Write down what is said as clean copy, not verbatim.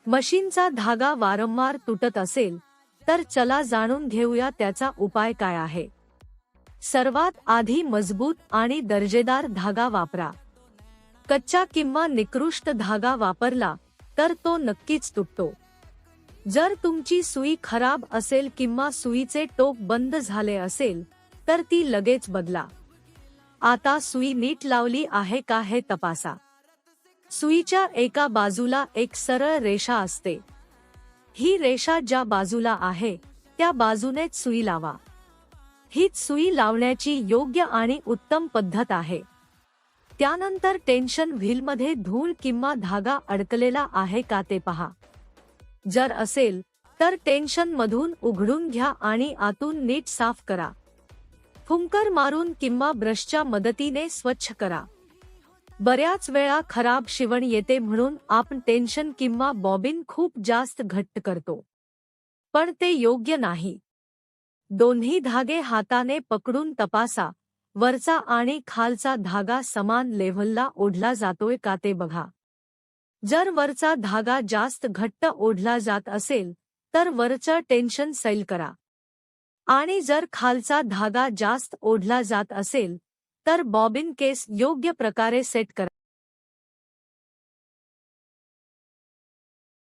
मशीनचा धागा वारंवार तुटत असेल तर चला जाणून घेऊया त्याचा उपाय काय आहे। सर्वात आधी मजबूत आणि दर्जेदार धागा वापरा। कच्चा किंवा निकृष्ट धागा वापरला तर तो नक्कीच तुटतो। जर तुमची सुई खराब असेल किंवा सुईचे टोक बंद झाले असेल तर ती लगेच बदला। आता सुई नीट लावली आहे का हे तपासा। सुईच्या एका बाजूला एक सरळ रेषा असते। ही रेषा ज्या बाजूला आहे त्या बाजूनेच सुई लावा। हीच सुई लावण्याची योग्य आणि उत्तम पद्धत आहे। त्यानंतर टेन्शन व्हीलमध्ये धूळ किंवा धागा अडकलेला आहे का ते पहा। जर असेल तर टेन्शन मधून उघडून घ्या आणि आतून नीट साफ करा। फुंकर मारून किंवा ब्रशच्या मदतीने स्वच्छ करा। बऱ्याच वेळा खराब शिवण येते म्हणून आपण टेन्शन किंवा बॉबिन खूप जास्त घट्ट करतो, पण ते योग्य नाही। दोन्ही धागे हाताने पकडून तपासा, वरचा आणि खालचा धागा समान लेव्हलला ओढला जातोय का ते बघा। जर वरचा धागा जास्त घट्ट ओढला जात असेल तर वरचं टेन्शन सैल करा, आणि जर खालचा धागा जास्त ओढला जात असेल तर बॉबिन केस योग्य प्रकारे सेट करा।